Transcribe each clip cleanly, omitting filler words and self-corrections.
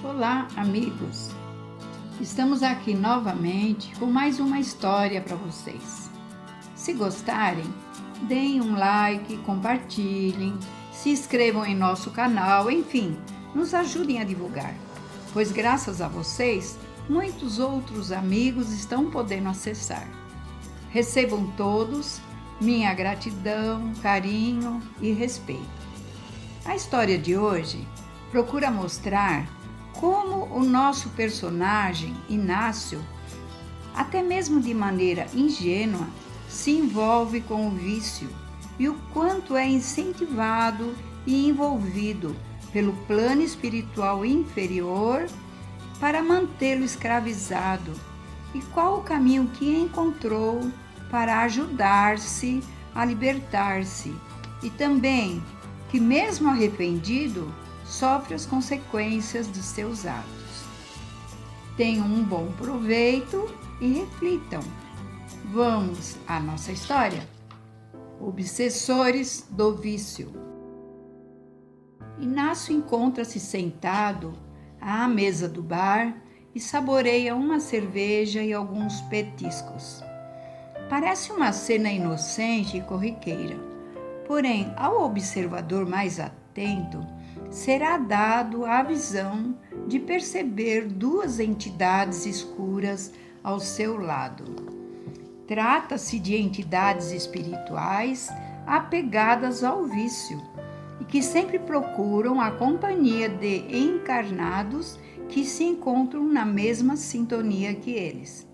Olá, amigos! Estamos aqui novamente com mais uma história para vocês. Se gostarem, deem um like, compartilhem, se inscrevam em nosso canal, enfim, nos ajudem a divulgar, pois graças a vocês, muitos outros amigos estão podendo acessar. Recebam todos minha gratidão, carinho e respeito. A história de hoje procura mostrar como o nosso personagem, Inácio, até mesmo de maneira ingênua, se envolve com o vício e o quanto é incentivado e envolvido pelo plano espiritual inferior para mantê-lo escravizado e qual o caminho que encontrou para ajudar-se a libertar-se e também que mesmo arrependido, sofre as consequências de seus atos. Tenham um bom proveito e reflitam. Vamos à nossa história? Obsessores do vício. Inácio encontra-se sentado à mesa do bar e saboreia uma cerveja e alguns petiscos. Parece uma cena inocente e corriqueira, porém, ao observador mais atento, será dado a visão de perceber duas entidades escuras ao seu lado. Trata-se de entidades espirituais apegadas ao vício e que sempre procuram a companhia de encarnados que se encontram na mesma sintonia que eles.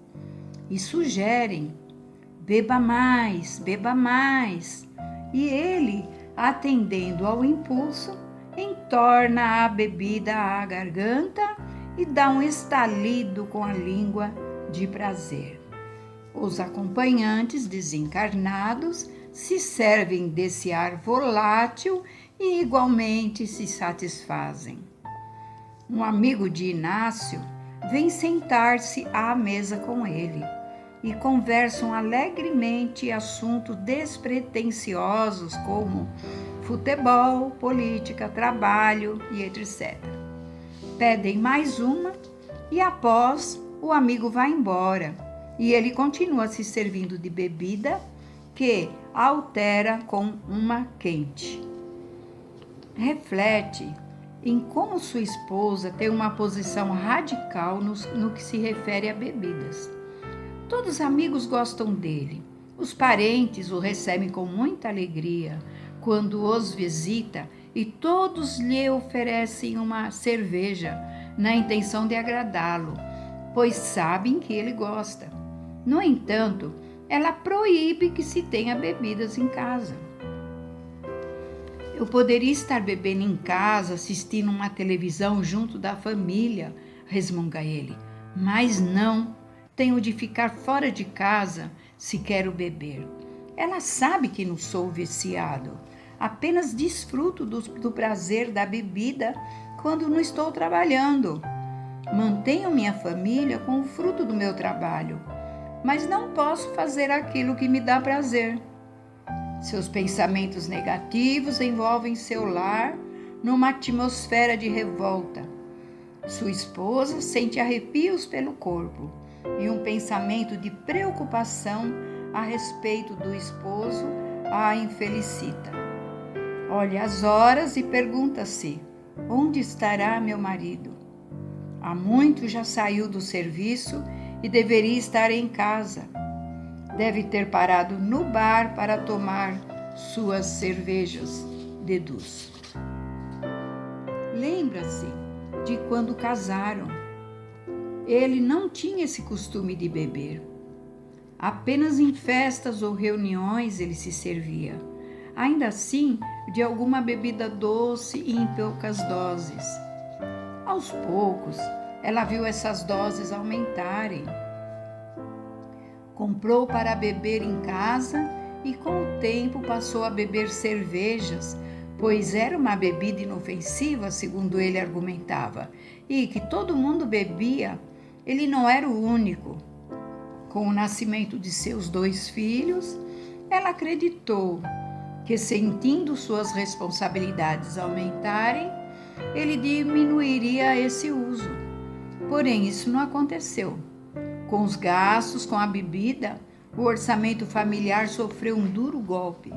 E sugerem: beba mais, e ele, atendendo ao impulso, entorna a bebida à garganta e dá um estalido com a língua de prazer. Os acompanhantes desencarnados se servem desse ar volátil e igualmente se satisfazem. Um amigo de Inácio vem sentar-se à mesa com ele e conversam alegremente assuntos despretensiosos como futebol, política, trabalho e etc. Pedem mais uma e após o amigo vai embora e ele continua se servindo de bebida que altera com uma quente. Reflete em como sua esposa tem uma posição radical no que se refere a bebidas. Todos os amigos gostam dele, os parentes o recebem com muita alegria quando os visita e todos lhe oferecem uma cerveja na intenção de agradá-lo, pois sabem que ele gosta. No entanto, ela proíbe que se tenha bebidas em casa. Eu poderia estar bebendo em casa, assistindo uma televisão junto da família, resmunga ele, mas não, tenho de ficar fora de casa se quero beber. Ela sabe que não sou viciado, apenas desfruto do prazer da bebida quando não estou trabalhando. Mantenho minha família com o fruto do meu trabalho, mas não posso fazer aquilo que me dá prazer. Seus pensamentos negativos envolvem seu lar numa atmosfera de revolta. Sua esposa sente arrepios pelo corpo e um pensamento de preocupação a respeito do esposo a infelicita. Olha as horas e pergunta-se: onde estará meu marido? Há muito já saiu do serviço e deveria estar em casa. Deve ter parado no bar para tomar suas cervejas, deduz. Lembra-se de quando casaram. Ele não tinha esse costume de beber. Apenas em festas ou reuniões ele se servia. Ainda assim, de alguma bebida doce e em poucas doses. Aos poucos, ela viu essas doses aumentarem. Comprou para beber em casa e com o tempo passou a beber cervejas, pois era uma bebida inofensiva, segundo ele argumentava, e que todo mundo bebia, ele não era o único. Com o nascimento de seus 2 filhos, ela acreditou que, sentindo suas responsabilidades aumentarem, ele diminuiria esse uso. Porém, isso não aconteceu. Com os gastos, com a bebida, o orçamento familiar sofreu um duro golpe.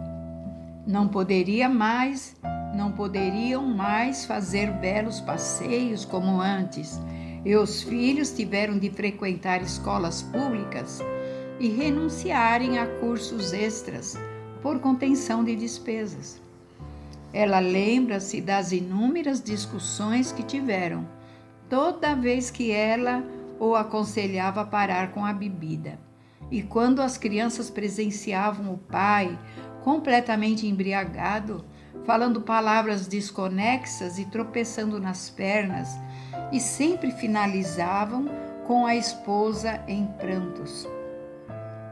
Não poderiam mais fazer belos passeios como antes, e os filhos tiveram de frequentar escolas públicas e renunciarem a cursos extras por contenção de despesas. Ela lembra-se das inúmeras discussões que tiveram, toda vez que ela o aconselhava a parar com a bebida. E quando as crianças presenciavam o pai completamente embriagado, falando palavras desconexas e tropeçando nas pernas, e sempre finalizavam com a esposa em prantos.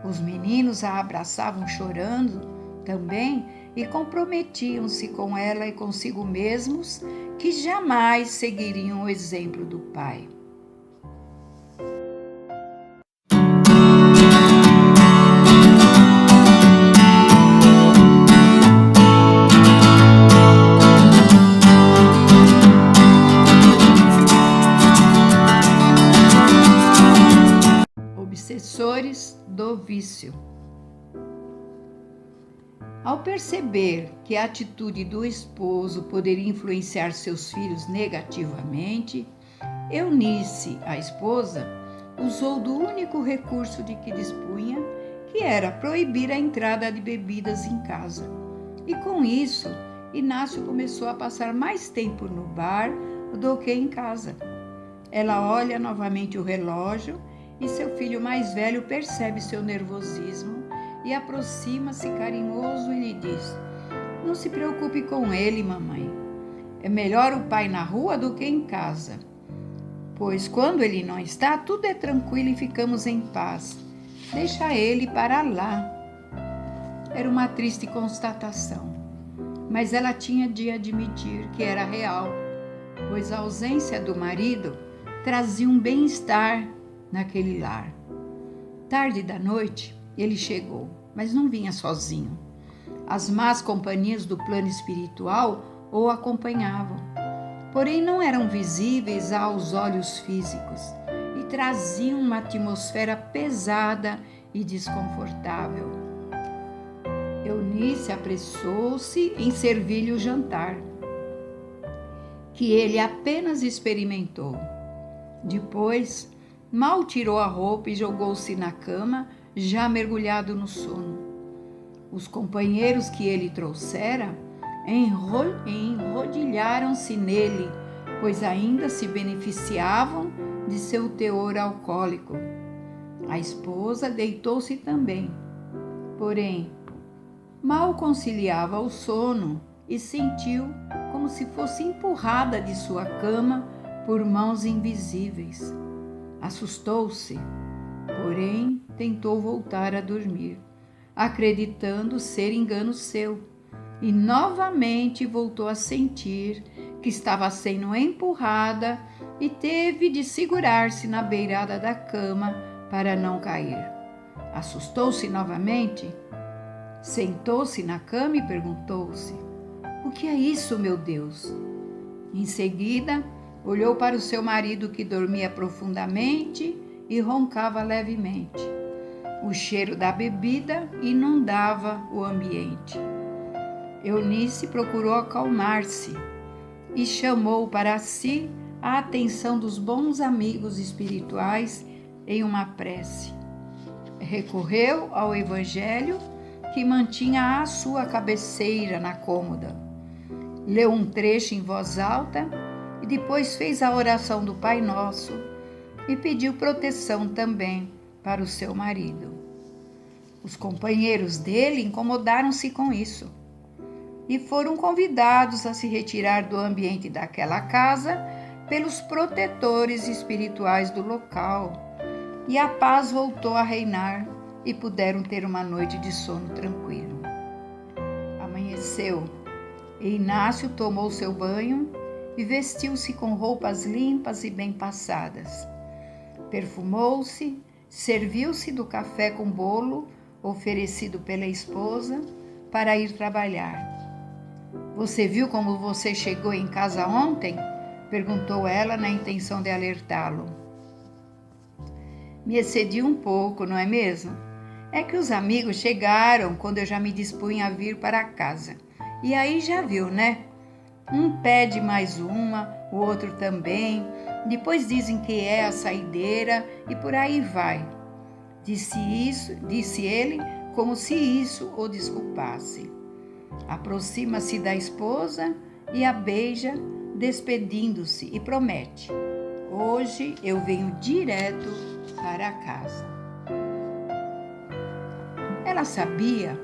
Os meninos a abraçavam chorando também e comprometiam-se com ela e consigo mesmos que jamais seguiriam o exemplo do pai. Obsessores do vício. Ao perceber que a atitude do esposo poderia influenciar seus filhos negativamente, Eunice, a esposa, usou do único recurso de que dispunha, que era proibir a entrada de bebidas em casa. E com isso, Inácio começou a passar mais tempo no bar do que em casa. Ela olha novamente o relógio e seu filho mais velho percebe seu nervosismo e aproxima-se carinhoso e lhe diz: "Não se preocupe com ele, mamãe. É melhor o pai na rua do que em casa, pois quando ele não está, tudo é tranquilo e ficamos em paz. Deixa ele para lá." Era uma triste constatação, mas ela tinha de admitir que era real, pois a ausência do marido trazia um bem-estar naquele lar. Tarde da noite, ele chegou, mas não vinha sozinho. As más companhias do plano espiritual o acompanhavam, porém não eram visíveis aos olhos físicos e traziam uma atmosfera pesada e desconfortável. Eunice apressou-se em servir-lhe o jantar, que ele apenas experimentou. Depois, mal tirou a roupa e jogou-se na cama, já mergulhado no sono. Os companheiros que ele trouxera enrodilharam-se nele, pois ainda se beneficiavam de seu teor alcoólico. A esposa deitou-se também, porém, mal conciliava o sono e sentiu como se fosse empurrada de sua cama por mãos invisíveis. Assustou-se, porém tentou voltar a dormir, acreditando ser engano seu, e novamente voltou a sentir que estava sendo empurrada e teve de segurar-se na beirada da cama para não cair. Assustou-se novamente, sentou-se na cama e perguntou-se: "O que é isso, meu Deus?" Em seguida, olhou para o seu marido, que dormia profundamente e roncava levemente. O cheiro da bebida inundava o ambiente. Eunice procurou acalmar-se e chamou para si a atenção dos bons amigos espirituais em uma prece. Recorreu ao Evangelho, que mantinha à sua cabeceira na cômoda. Leu um trecho em voz alta e depois fez a oração do Pai Nosso e pediu proteção também para o seu marido. Os companheiros dele incomodaram-se com isso e foram convidados a se retirar do ambiente daquela casa pelos protetores espirituais do local, e a paz voltou a reinar e puderam ter uma noite de sono tranquilo. Amanheceu e Inácio tomou seu banho e vestiu-se com roupas limpas e bem passadas. Perfumou-se, serviu-se do café com bolo oferecido pela esposa para ir trabalhar. Você viu como você chegou em casa ontem? Perguntou ela na intenção de alertá-lo. Me excedi um pouco, não é mesmo? É que os amigos chegaram quando eu já me dispunha a vir para casa. E aí já viu, né? Um pede mais uma, o outro também. Depois dizem que é a saideira e por aí vai. Disse ele, como se isso o desculpasse. Aproxima-se da esposa e a beija, despedindo-se, e promete: hoje eu venho direto para casa. Ela sabia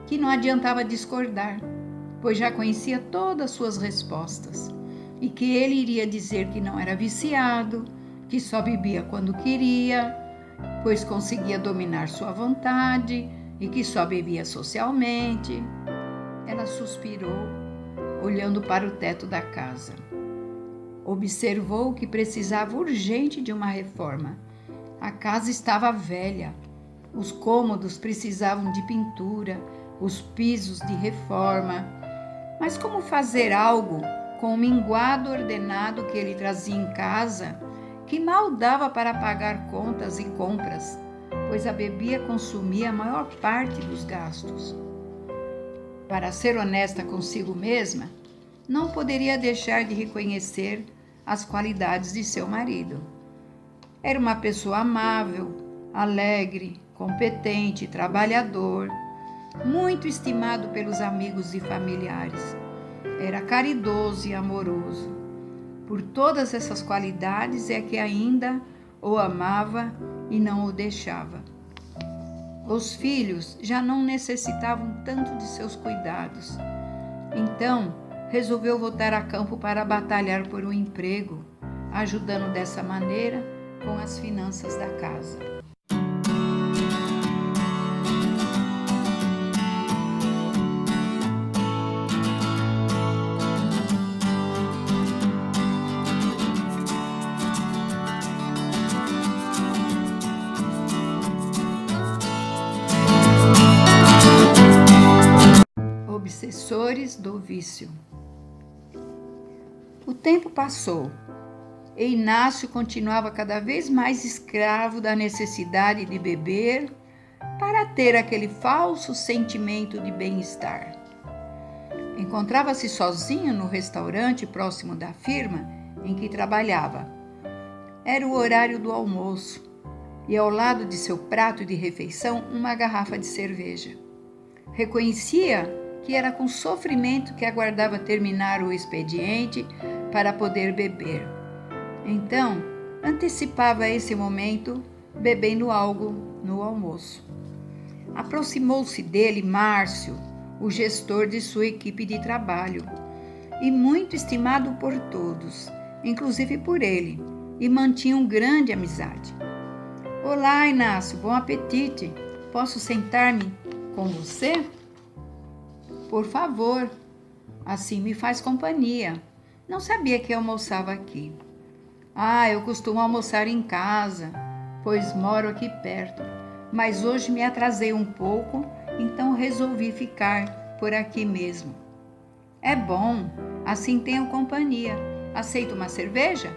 que não adiantava discordar, pois já conhecia todas suas respostas e que ele iria dizer que não era viciado, que só bebia quando queria, pois conseguia dominar sua vontade e que só bebia socialmente. Ela suspirou, olhando para o teto da casa. Observou que precisava urgente de uma reforma. A casa estava velha, os cômodos precisavam de pintura, os pisos de reforma. Mas como fazer algo com o minguado ordenado que ele trazia em casa, que mal dava para pagar contas e compras, pois a bebida consumia a maior parte dos gastos? Para ser honesta consigo mesma, não poderia deixar de reconhecer as qualidades de seu marido. Era uma pessoa amável, alegre, competente, trabalhador, muito estimado pelos amigos e familiares. Era caridoso e amoroso. Por todas essas qualidades é que ainda o amava e não o deixava. Os filhos já não necessitavam tanto de seus cuidados. Então, resolveu voltar a campo para batalhar por um emprego, ajudando dessa maneira com as finanças da casa. Obsessores do vício. O tempo passou e Inácio continuava cada vez mais escravo da necessidade de beber para ter aquele falso sentimento de bem-estar. Encontrava-se sozinho no restaurante próximo da firma em que trabalhava. Era o horário do almoço e ao lado de seu prato de refeição uma garrafa de cerveja. Reconhecia que era com sofrimento que aguardava terminar o expediente para poder beber. Então, antecipava esse momento bebendo algo no almoço. Aproximou-se dele Márcio, o gestor de sua equipe de trabalho, e muito estimado por todos, inclusive por ele, e mantinham grande amizade. Olá, Inácio, bom apetite. Posso sentar-me com você? Por favor, assim me faz companhia. Não sabia que almoçava aqui. Eu costumo almoçar em casa, pois moro aqui perto. Mas hoje me atrasei um pouco, então resolvi ficar por aqui mesmo. É bom, assim tenho companhia. Aceita uma cerveja?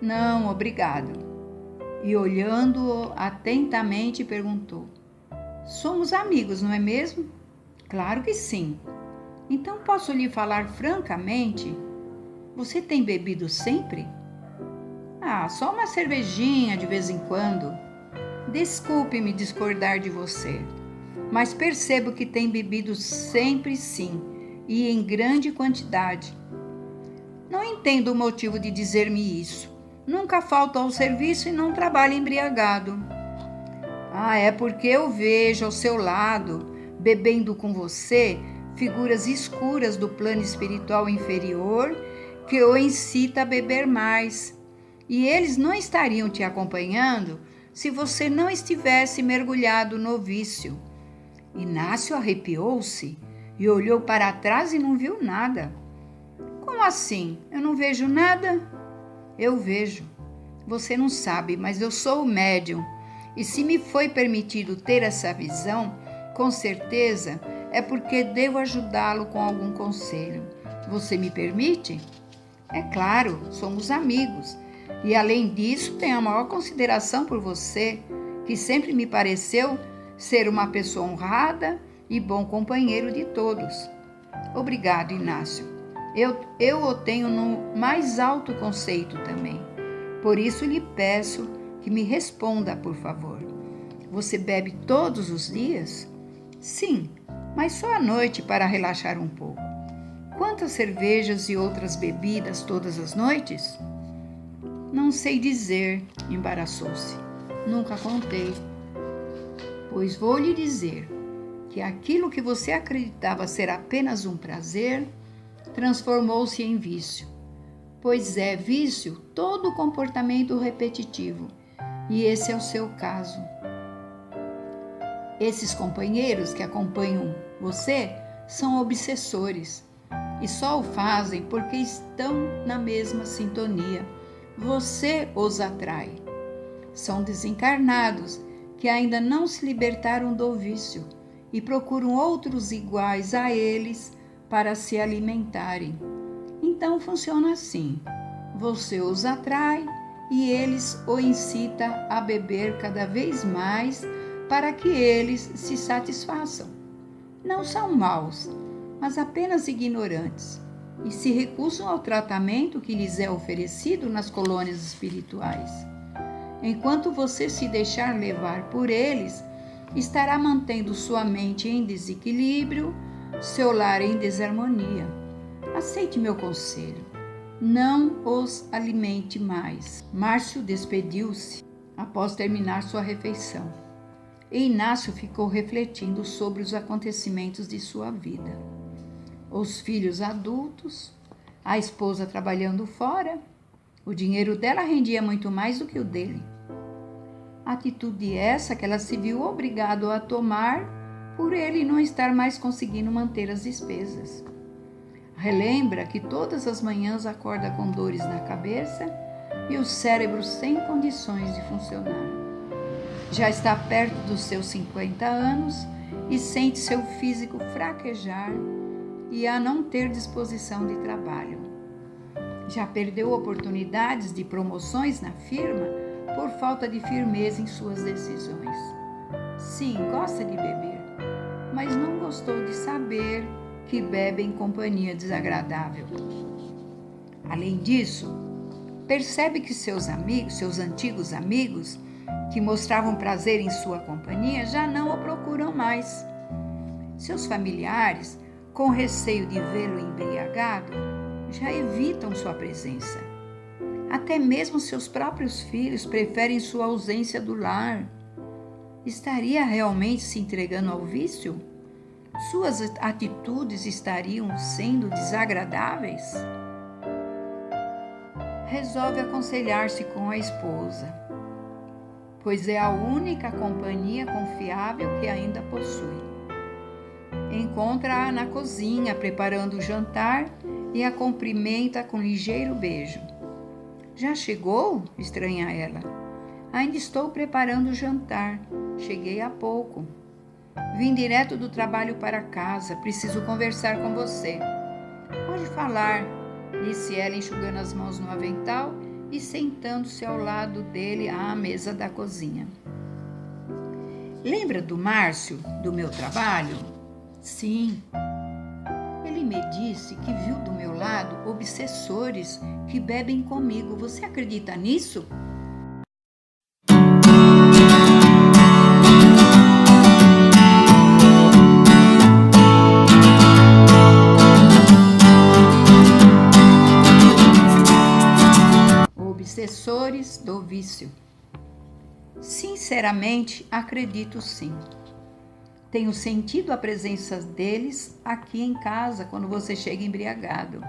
Não, obrigado. E olhando-o atentamente perguntou: somos amigos, não é mesmo? Claro que sim. Então posso lhe falar francamente? Você tem bebido sempre? Só uma cervejinha de vez em quando. Desculpe-me discordar de você, mas percebo que tem bebido sempre sim, e em grande quantidade. Não entendo o motivo de dizer-me isso. Nunca falto ao serviço e não trabalho embriagado. É porque eu vejo ao seu lado, bebendo com você, figuras escuras do plano espiritual inferior que o incita a beber mais. E eles não estariam te acompanhando se você não estivesse mergulhado no vício. Inácio arrepiou-se e olhou para trás e não viu nada. Como assim? Eu não vejo nada? Eu vejo. Você não sabe, mas eu sou o médium. E se me foi permitido ter essa visão, com certeza é porque devo ajudá-lo com algum conselho. Você me permite? É claro, somos amigos. E além disso, tenho a maior consideração por você, que sempre me pareceu ser uma pessoa honrada e bom companheiro de todos. Obrigado, Inácio. Eu o tenho no mais alto conceito também. Por isso lhe peço que me responda, por favor. Você bebe todos os dias? Sim, mas só à noite para relaxar um pouco. Quantas cervejas e outras bebidas todas as noites? Não sei dizer, embaraçou-se. Nunca contei. Pois vou lhe dizer que aquilo que você acreditava ser apenas um prazer, transformou-se em vício. Pois é vício todo comportamento repetitivo, e esse é o seu caso. Esses companheiros que acompanham você são obsessores e só o fazem porque estão na mesma sintonia. Você os atrai. São desencarnados que ainda não se libertaram do vício e procuram outros iguais a eles para se alimentarem. Então funciona assim: você os atrai e eles o incita a beber cada vez mais para que eles se satisfaçam. Não são maus, mas apenas ignorantes e se recusam ao tratamento que lhes é oferecido nas colônias espirituais. Enquanto você se deixar levar por eles, estará mantendo sua mente em desequilíbrio, seu lar em desarmonia. Aceite meu conselho. Não os alimente mais. Márcio despediu-se após terminar sua refeição. E Inácio ficou refletindo sobre os acontecimentos de sua vida. Os filhos adultos, a esposa trabalhando fora, o dinheiro dela rendia muito mais do que o dele. Atitude essa que ela se viu obrigada a tomar por ele não estar mais conseguindo manter as despesas. Relembra que todas as manhãs acorda com dores na cabeça e o cérebro sem condições de funcionar. Já está perto dos seus 50 anos e sente seu físico fraquejar e a não ter disposição de trabalho. Já perdeu oportunidades de promoções na firma por falta de firmeza em suas decisões. Sim, gosta de beber, mas não gostou de saber que bebe em companhia desagradável. Além disso, percebe que seus antigos amigos, que mostravam prazer em sua companhia, já não o procuram mais. Seus familiares, com receio de vê-lo embriagado, já evitam sua presença. Até mesmo seus próprios filhos preferem sua ausência do lar. Estaria realmente se entregando ao vício? Suas atitudes estariam sendo desagradáveis? Resolve aconselhar-se com a esposa, pois é a única companhia confiável que ainda possui. Encontra-a na cozinha, preparando o jantar e a cumprimenta com ligeiro beijo. Já chegou? Estranha ela. Ainda estou preparando o jantar. Cheguei há pouco. Vim direto do trabalho para casa. Preciso conversar com você. Pode falar, disse ela, enxugando as mãos no avental e sentando-se ao lado dele à mesa da cozinha. Lembra do Márcio, do meu trabalho? Sim. Ele me disse que viu do meu lado obsessores que bebem comigo. Você acredita nisso? Obsessores do vício. Sinceramente, acredito sim. Tenho sentido a presença deles aqui em casa quando você chega embriagado.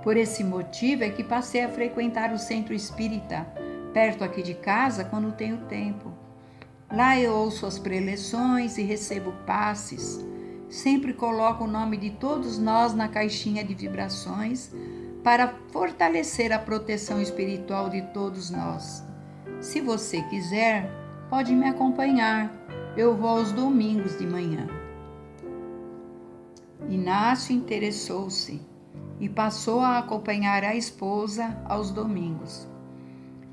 Por esse motivo é que passei a frequentar o centro espírita, perto aqui de casa, quando tenho tempo. Lá eu ouço as preleções e recebo passes. Sempre coloco o nome de todos nós na caixinha de vibrações para fortalecer a proteção espiritual de todos nós. Se você quiser, pode me acompanhar. Eu vou aos domingos de manhã. Inácio interessou-se e passou a acompanhar a esposa aos domingos.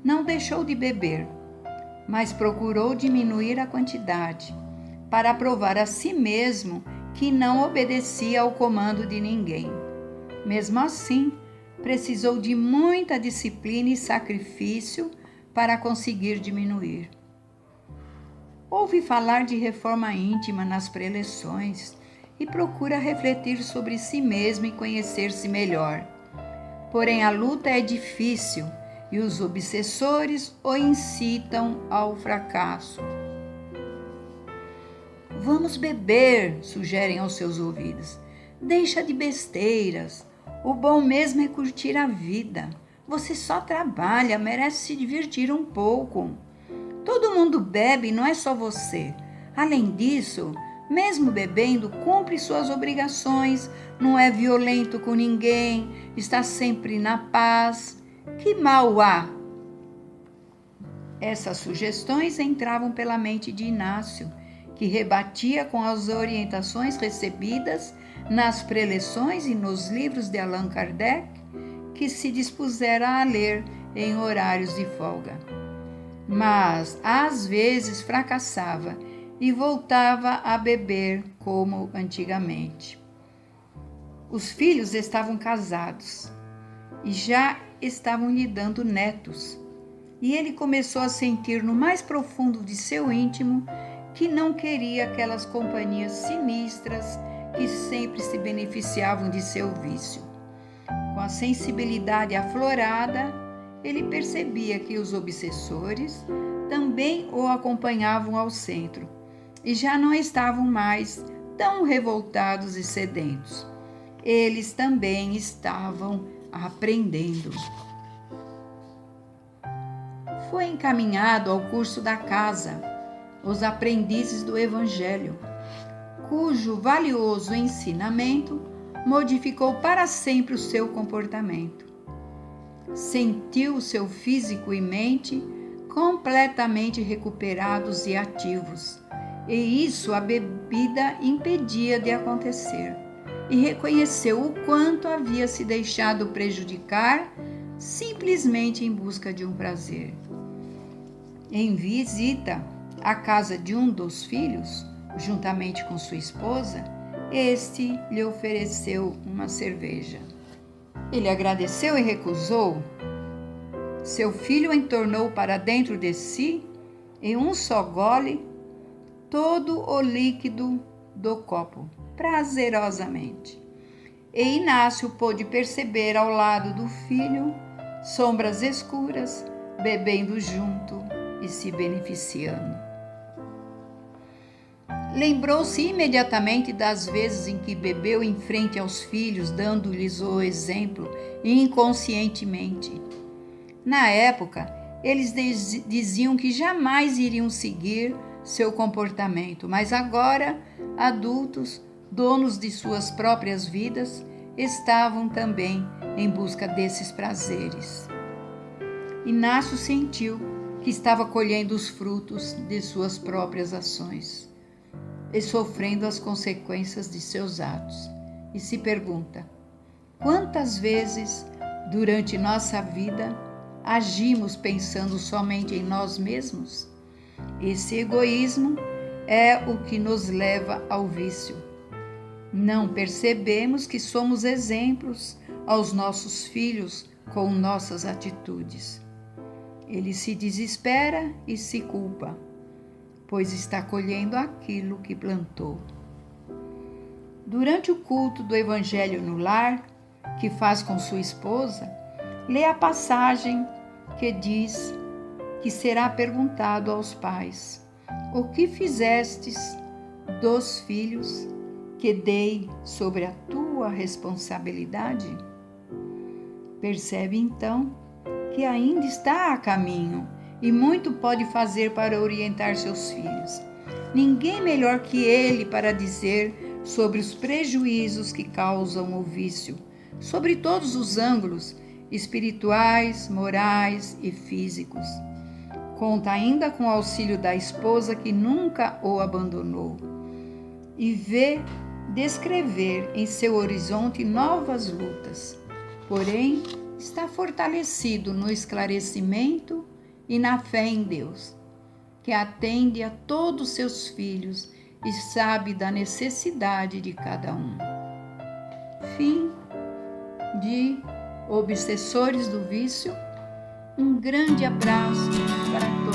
Não deixou de beber, mas procurou diminuir a quantidade, para provar a si mesmo que não obedecia ao comando de ninguém. Mesmo assim, precisou de muita disciplina e sacrifício para conseguir diminuir. Ouve falar de reforma íntima nas preleções e procura refletir sobre si mesmo e conhecer-se melhor. Porém, a luta é difícil e os obsessores o incitam ao fracasso. Vamos beber, sugerem aos seus ouvidos. Deixa de besteiras. O bom mesmo é curtir a vida. Você só trabalha, merece se divertir um pouco. Todo mundo bebe, não é só você. Além disso, mesmo bebendo, cumpre suas obrigações, não é violento com ninguém, está sempre na paz. Que mal há? Essas sugestões entravam pela mente de Inácio, que rebatia com as orientações recebidas nas preleções e nos livros de Allan Kardec, que se dispusera a ler em horários de folga. Mas, às vezes, fracassava e voltava a beber como antigamente. Os filhos estavam casados e já estavam lhe dando netos, e ele começou a sentir no mais profundo de seu íntimo que não queria aquelas companhias sinistras que sempre se beneficiavam de seu vício. Com a sensibilidade aflorada, ele percebia que os obsessores também o acompanhavam ao centro e já não estavam mais tão revoltados e sedentos. Eles também estavam aprendendo. Foi encaminhado ao curso da casa, os aprendizes do Evangelho, cujo valioso ensinamento modificou para sempre o seu comportamento. Sentiu seu físico e mente completamente recuperados e ativos, e isso a bebida impedia de acontecer, e reconheceu o quanto havia se deixado prejudicar simplesmente em busca de um prazer. Em visita à casa de um dos filhos, juntamente com sua esposa, este lhe ofereceu uma cerveja. Ele agradeceu e recusou. Seu filho entornou para dentro de si, em um só gole, todo o líquido do copo, prazerosamente. E Inácio pôde perceber ao lado do filho sombras escuras, bebendo junto e se beneficiando. Lembrou-se imediatamente das vezes em que bebeu em frente aos filhos, dando-lhes o exemplo inconscientemente. Na época, eles diziam que jamais iriam seguir seu comportamento, mas agora, adultos, donos de suas próprias vidas, estavam também em busca desses prazeres. Inácio sentiu que estava colhendo os frutos de suas próprias ações e sofrendo as consequências de seus atos. E se pergunta: quantas vezes durante nossa vida agimos pensando somente em nós mesmos? Esse egoísmo é o que nos leva ao vício. Não percebemos que somos exemplos aos nossos filhos com nossas atitudes. Ele se desespera e se culpa, pois está colhendo aquilo que plantou. Durante o culto do Evangelho no lar, que faz com sua esposa, lê a passagem que diz que será perguntado aos pais: o que fizestes dos filhos que dei sobre a tua responsabilidade? Percebe então que ainda está a caminho e muito pode fazer para orientar seus filhos. Ninguém melhor que ele para dizer sobre os prejuízos que causam o vício, sobre todos os ângulos, espirituais, morais e físicos. Conta ainda com o auxílio da esposa que nunca o abandonou e vê descrever em seu horizonte novas lutas, porém está fortalecido no esclarecimento e na fé em Deus, que atende a todos seus filhos e sabe da necessidade de cada um. Fim de Obsessores do Vício. Um grande abraço para todos.